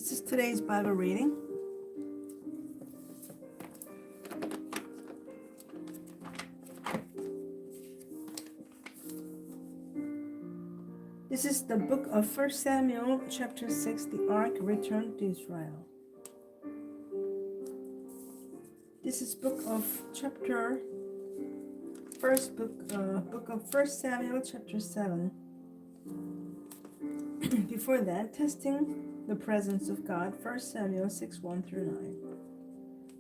This is today's Bible reading. This is the book of 1 Samuel, chapter 6, the ark returned to Israel. This is book of 1 Samuel, chapter 7. Before that, testing the presence of God, 1 Samuel 6, 1 through 9.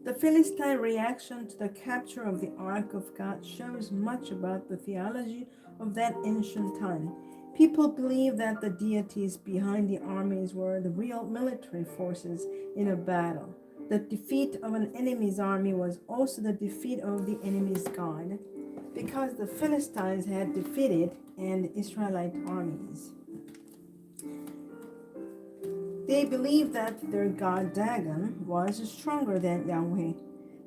The Philistine reaction to the capture of the Ark of God shows much about the theology of that ancient time. People believed that the deities behind the armies were the real military forces in a battle. The defeat of an enemy's army was also the defeat of the enemy's God, because the Philistines had defeated an Israelite armies. They believed that their god Dagon was stronger than Yahweh,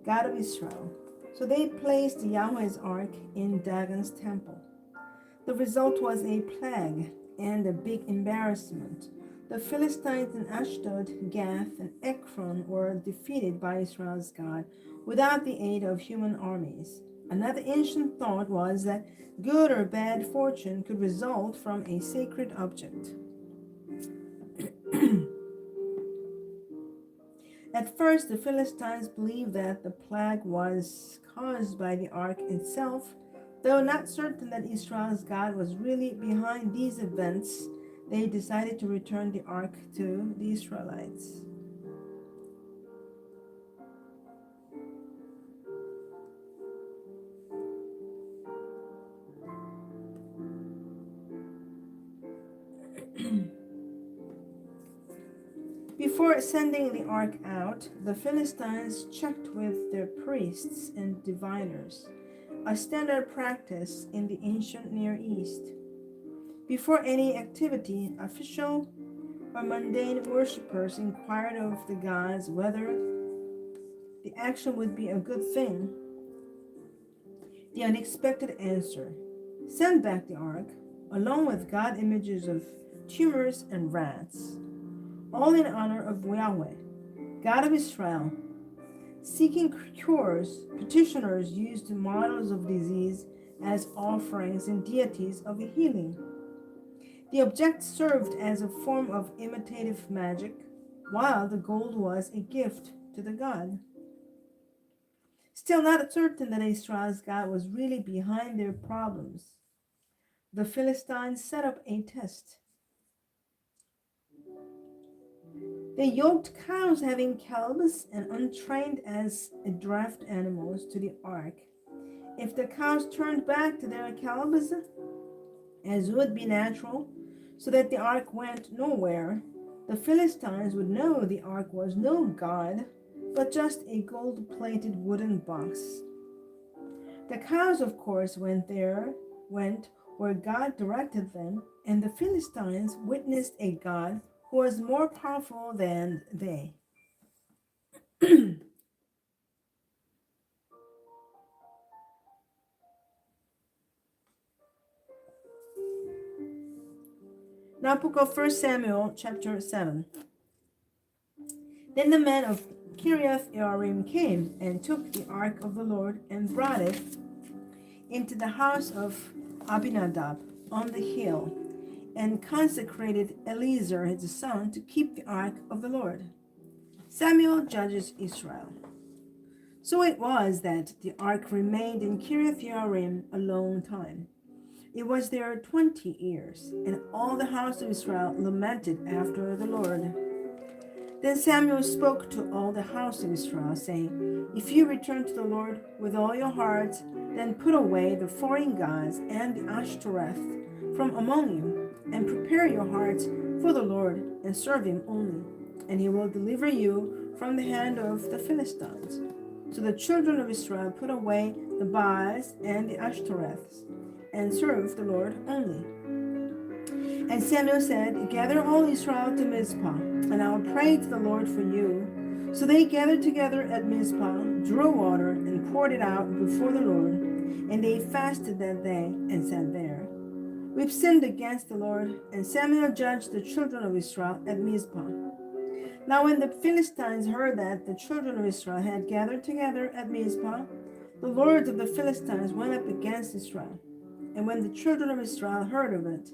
God of Israel. So they placed Yahweh's ark in Dagon's temple. The result was a plague and a big embarrassment. The Philistines in Ashdod, Gath, and Ekron were defeated by Israel's God without the aid of human armies. Another ancient thought was that good or bad fortune could result from a sacred object. At first, the Philistines believed that the plague was caused by the ark itself. Though not certain that Israel's God was really behind these events, they decided to return the ark to the Israelites. Before sending the ark out, the Philistines checked with their priests and diviners, a standard practice in the ancient Near East. Before any activity, official or mundane worshippers inquired of the gods whether the action would be a good thing. The unexpected answer: send back the ark, along with god images of tumors and rats, all in honor of Yahweh, God of Israel. Seeking cures, petitioners used models of disease as offerings and deities of healing. The object served as a form of imitative magic, while the gold was a gift to the god. Still not certain that Israel's God was really behind their problems, the Philistines set up a test. They yoked cows having calves and untrained as draft animals to the ark. If the cows turned back to their calves, as would be natural, so that the ark went nowhere, the Philistines would know the ark was no god, but just a gold-plated wooden box. The cows, of course, went where God directed them, and the Philistines witnessed a God who was more powerful than they. Now, book of 1 Samuel, chapter 7. Then the men of Kiriath Jearim came and took the ark of the Lord and brought it into the house of Abinadab on the hill, and consecrated Eleazar his son to keep the ark of the Lord. Samuel judges Israel. So it was that the ark remained in Kiriath Jearim a long time. It was there 20 years, and all the house of Israel lamented after the Lord. Then Samuel spoke to all the house of Israel, saying, If you return to the Lord with all your hearts, then put away the foreign gods and the Ashtoreth from among you, and prepare your hearts for the Lord, and serve him only, and he will deliver you from the hand of the Philistines. So the children of Israel put away the Baals and the Ashtoreths, and served the Lord only. And Samuel said, Gather all Israel to Mizpah, and I will pray to the Lord for you. So they gathered together at Mizpah, drew water, and poured it out before the Lord. And they fasted that day, and said there, We've sinned against the Lord. And Samuel judged the children of Israel at Mizpah. Now when the Philistines heard that the children of Israel had gathered together at Mizpah, the lords of the Philistines went up against Israel. And when the children of Israel heard of it,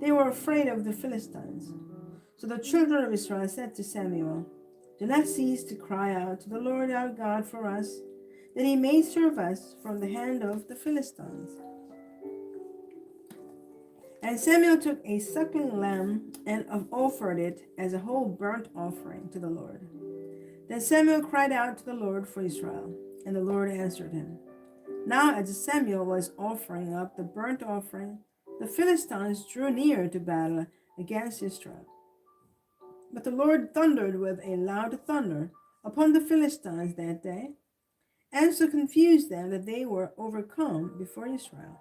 they were afraid of the Philistines. So the children of Israel said to Samuel, "Do not cease to cry out to the Lord our God for us, that he may serve us from the hand of the Philistines." And Samuel took a suckling lamb and offered it as a whole burnt offering to the Lord. Then Samuel cried out to the Lord for Israel, and the Lord answered him. Now as Samuel was offering up the burnt offering, the Philistines drew near to battle against Israel. But the Lord thundered with a loud thunder upon the Philistines that day, and so confused them that they were overcome before Israel.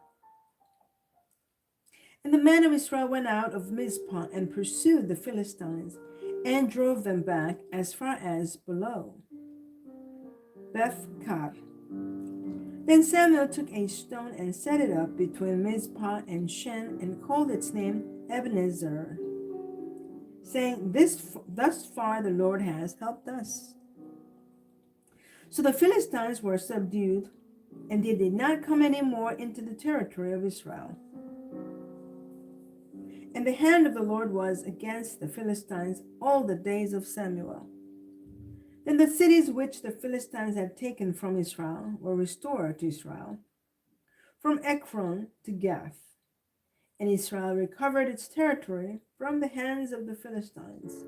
And the men of Israel went out of Mizpah and pursued the Philistines, and drove them back as far as below Beth-kar. Then Samuel took a stone and set it up between Mizpah and Shen, and called its name Ebenezer, saying, Thus far the Lord has helped us. So the Philistines were subdued, and they did not come any more into the territory of Israel. And the hand of the Lord was against the Philistines all the days of Samuel. Then the cities which the Philistines had taken from Israel were restored to Israel, from Ekron to Gath. And Israel recovered its territory from the hands of the Philistines.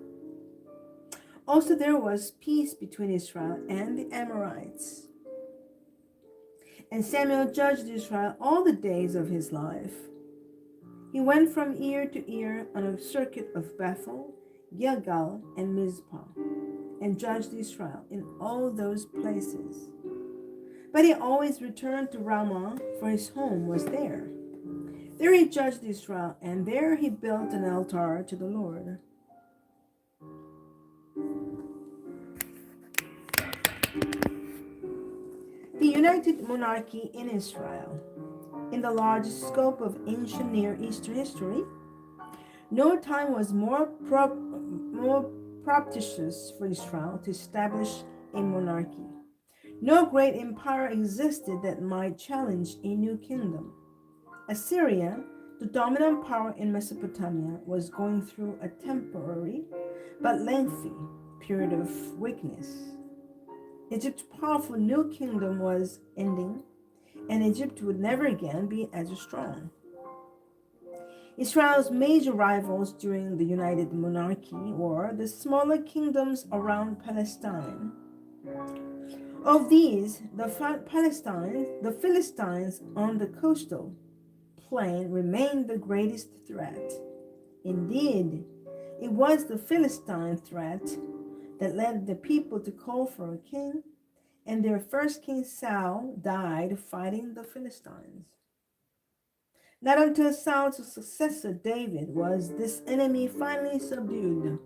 Also there was peace between Israel and the Amorites. And Samuel judged Israel all the days of his life. He went from ear to ear on a circuit of Bethel, Gilgal, and Mizpah, and judged Israel in all those places. But he always returned to Ramah, for his home was there. There he judged Israel, and there he built an altar to the Lord. The United Monarchy in Israel. In the large scope of ancient Near Eastern history, no time was more propitious for Israel to establish a monarchy. No great empire existed that might challenge a new kingdom. Assyria, the dominant power in Mesopotamia, was going through a temporary but lengthy period of weakness. Egypt's powerful new kingdom was ending, and Egypt would never again be as strong. Israel's major rivals during the United Monarchy were the smaller kingdoms around Palestine. Of these, the Philistines on the coastal plain remained the greatest threat. Indeed, it was the Philistine threat that led the people to call for a king, and their first king Saul died fighting the Philistines. Not until Saul's successor David was this enemy finally subdued.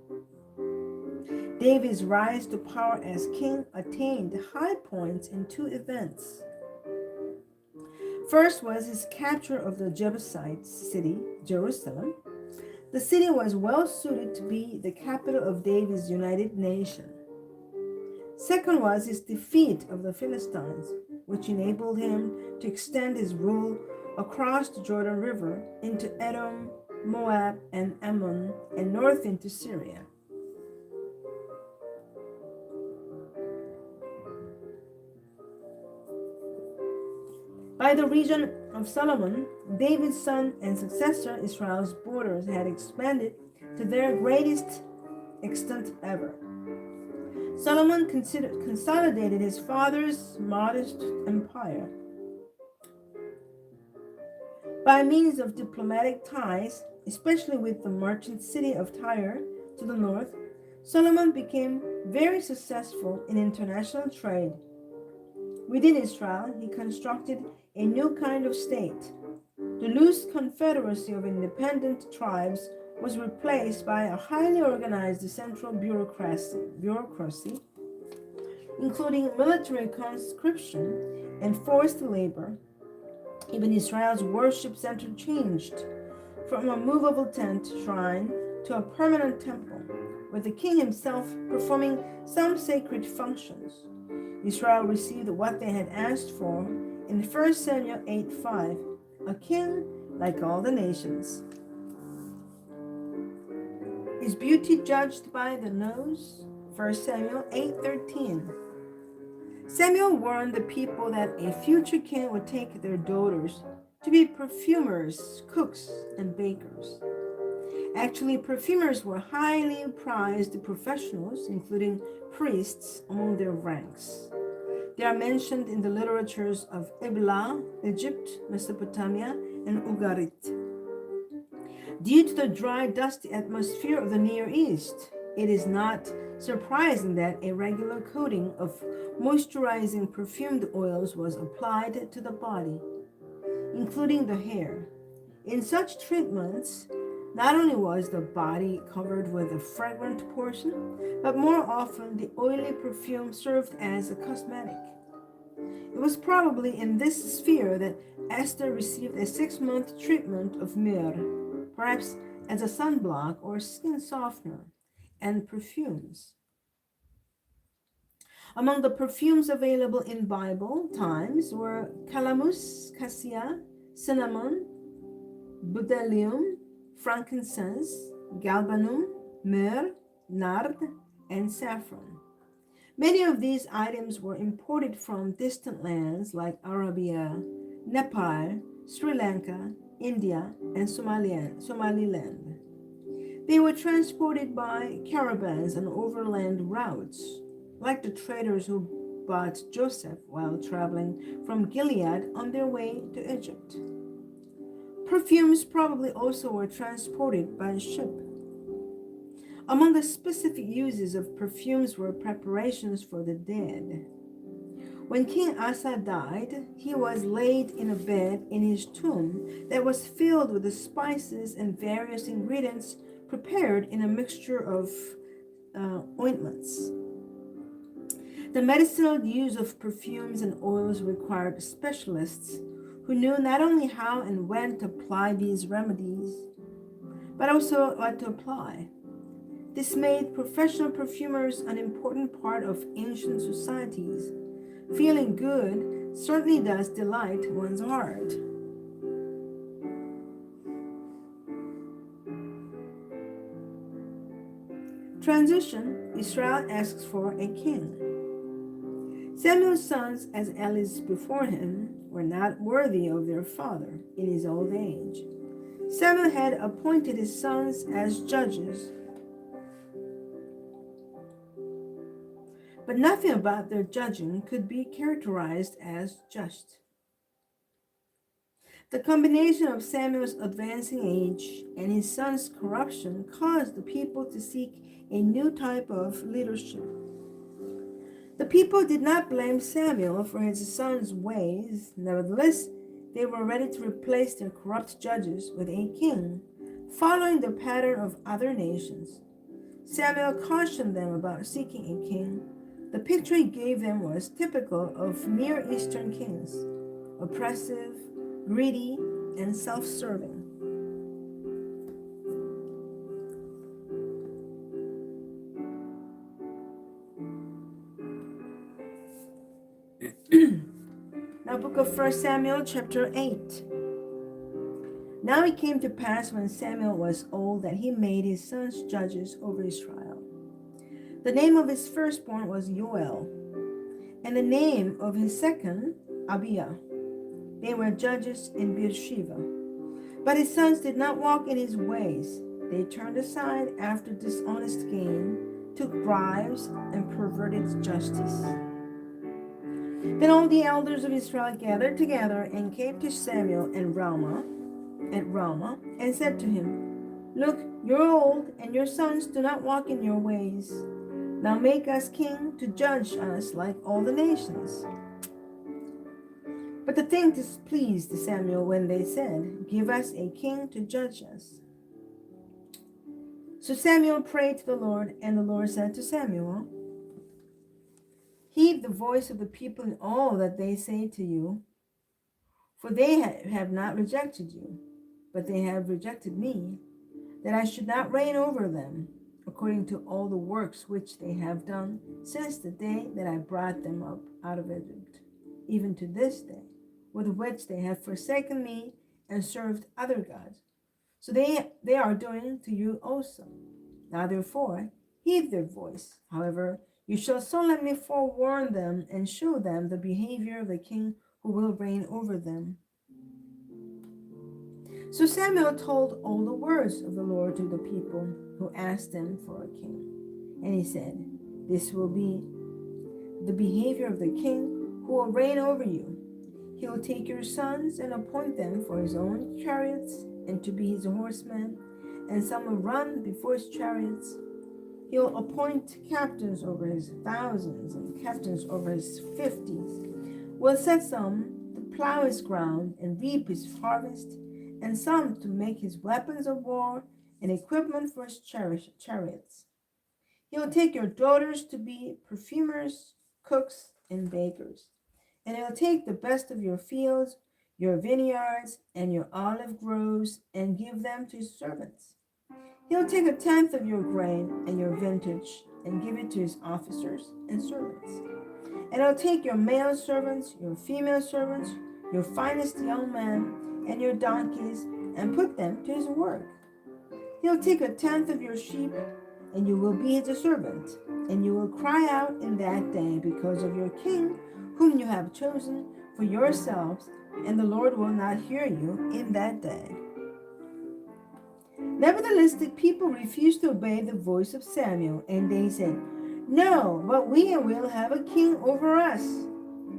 David's rise to power as king attained high points in two events. First was his capture of the Jebusite city, Jerusalem. The city was well suited to be the capital of David's united nation. Second was his defeat of the Philistines, which enabled him to extend his rule across the Jordan River into Edom, Moab, and Ammon, and north into Syria. By the region of Solomon, David's son and successor, Israel's borders had expanded to their greatest extent ever. Solomon consolidated his father's modest empire. By means of diplomatic ties, especially with the merchant city of Tyre to the north, Solomon became very successful in international trade. Within Israel, he constructed a new kind of state. The loose confederacy of independent tribes was replaced by a highly organized central bureaucracy, including military conscription and forced labor. Even Israel's worship center changed from a movable tent shrine to a permanent temple, with the king himself performing some sacred functions. Israel received what they had asked for in 1 Samuel 8:5, a king like all the nations. Is beauty judged by the nose? 1 Samuel 8:13. Samuel warned the people that a future king would take their daughters to be perfumers, cooks, and bakers. Actually, perfumers were highly prized professionals, including priests, among their ranks. They are mentioned in the literatures of Ebla, Egypt, Mesopotamia, and Ugarit. Due to the dry, dusty atmosphere of the Near East, it is not surprising that a regular coating of moisturizing perfumed oils was applied to the body, including the hair. In such treatments, not only was the body covered with a fragrant portion, but more often the oily perfume served as a cosmetic. It was probably in this sphere that Esther received a 6-month treatment of myrrh, perhaps as a sunblock or skin softener, and perfumes. Among the perfumes available in Bible times were calamus, cassia, cinnamon, bdellium, frankincense, galbanum, myrrh, nard, and saffron. Many of these items were imported from distant lands like Arabia, Nepal, Sri Lanka, India, and Somaliland. They were transported by caravans and overland routes, like the traders who bought Joseph while traveling from Gilead on their way to Egypt. Perfumes probably also were transported by ship. Among the specific uses of perfumes were preparations for the dead. When King Asa died, he was laid in a bed in his tomb that was filled with the spices and various ingredients prepared in a mixture of ointments. The medicinal use of perfumes and oils required specialists who knew not only how and when to apply these remedies, but also what to apply. This made professional perfumers an important part of ancient societies. Feeling good certainly does delight one's heart. Transition: Israel asks for a king. Samuel's sons, as Eli's before him, were not worthy of their father in his old age. Samuel had appointed his sons as judges, but nothing about their judging could be characterized as just. The combination of Samuel's advancing age and his son's corruption caused the people to seek a new type of leadership. The people did not blame Samuel for his son's ways. Nevertheless, they were ready to replace their corrupt judges with a king, following the pattern of other nations. Samuel cautioned them about seeking a king. The picture he gave them was typical of Near Eastern kings: oppressive, greedy, and self-serving. Now, book of 1 Samuel, chapter 8. Now it came to pass when Samuel was old that he made his sons judges over Israel. The name of his firstborn was Joel, and the name of his second, Abiah. They were judges in Beersheba. But his sons did not walk in his ways. They turned aside after dishonest gain, took bribes, and perverted justice. Then all the elders of Israel gathered together and came to Samuel at Ramah, and said to him, "Look, you're old, and your sons do not walk in your ways. Now make us king to judge us like all the nations." But the thing displeased Samuel when they said, "Give us a king to judge us." So Samuel prayed to the Lord, and the Lord said to Samuel, "Heed the voice of the people in all that they say to you, for they have not rejected you, but they have rejected me, that I should not reign over them. according to all the works which they have done since the day that I brought them up out of Egypt, even to this day, with which they have forsaken me and served other gods. So they are doing to you also. Now therefore, heed their voice. However, you shall solemnly forewarn them and show them the behavior of the king who will reign over them. So Samuel told all the words of the Lord to the people who asked him for a king. And he said, this will be the behavior of the king who will reign over you. He will take your sons and appoint them for his own chariots and to be his horsemen, and some will run before his chariots. He will appoint captains over his thousands and captains over his 50s. Will set some to plow his ground and reap his harvest, and some to make his weapons of war and equipment for his chariots. He will take your daughters to be perfumers, cooks, and bakers. And he will take the best of your fields, your vineyards, and your olive groves, and give them to his servants. He'll take 1/10 of your grain and your vintage, and give it to his officers and servants. And he'll take your male servants, your female servants, your finest young men, and your donkeys, and put them to his work. He'll take 1/10 of your sheep, and you will be his servant, and you will cry out in that day because of your king, whom you have chosen for yourselves, and the Lord will not hear you in that day. Nevertheless, the people refused to obey the voice of Samuel, and they said, no, but we will have a king over us,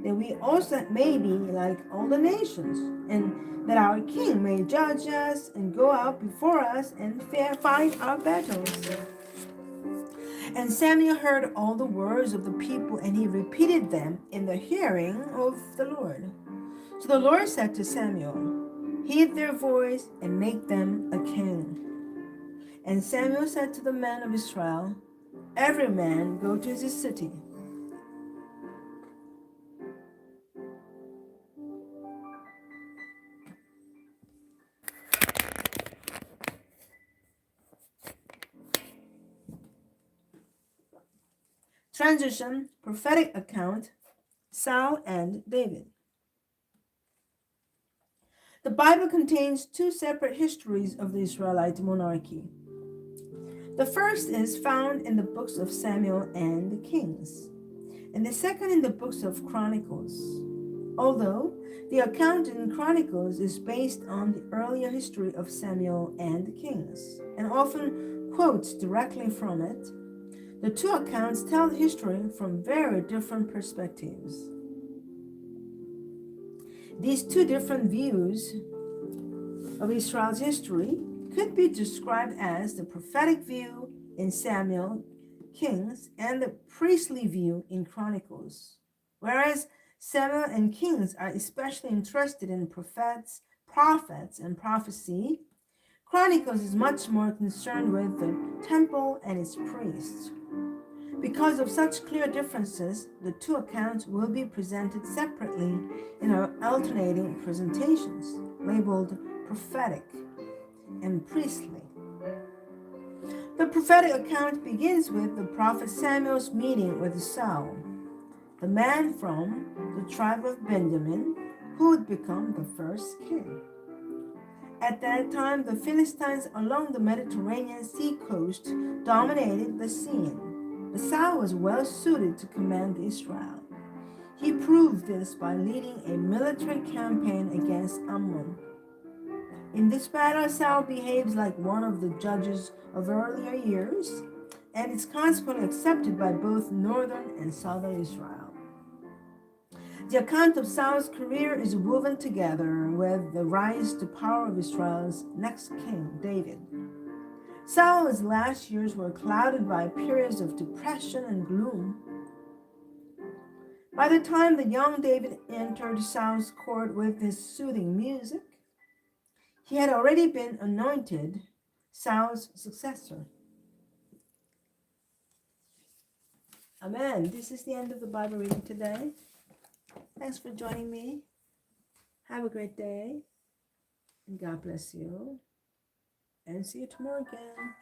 that we also may be like all the nations, and that our king may judge us and go out before us and fight our battles. And Samuel heard all the words of the people, and he repeated them in the hearing of the Lord. So the Lord said to Samuel, heed their voice and make them a king. And Samuel said to the men of Israel, every man go to his city. Transition, prophetic account, Saul and David. The Bible contains two separate histories of the Israelite monarchy. The first is found in the books of Samuel and the Kings, and the second in the books of Chronicles. Although the account in Chronicles is based on the earlier history of Samuel and the Kings, and often quotes directly from it, the two accounts tell history from very different perspectives. These two different views of Israel's history could be described as the prophetic view in Samuel, Kings, and the priestly view in Chronicles. Whereas Samuel and Kings are especially interested in prophets, and prophecy, Chronicles is much more concerned with the temple and its priests. Because of such clear differences, the two accounts will be presented separately in our alternating presentations, labeled prophetic and priestly. The prophetic account begins with the prophet Samuel's meeting with Saul, the man from the tribe of Benjamin, who would become the first king. At that time, the Philistines along the Mediterranean sea coast dominated the scene. But Saul was well suited to command Israel. He proved this by leading a military campaign against Ammon. In this battle, Saul behaves like one of the judges of earlier years, and is consequently accepted by both northern and southern Israel. The account of Saul's career is woven together with the rise to power of Israel's next king, David. Saul's last years were clouded by periods of depression and gloom. By the time the young David entered Saul's court with his soothing music, he had already been anointed Saul's successor. Amen. This is the end of the Bible reading today. Thanks for joining me. Have a great day, and God bless you. And see you tomorrow again.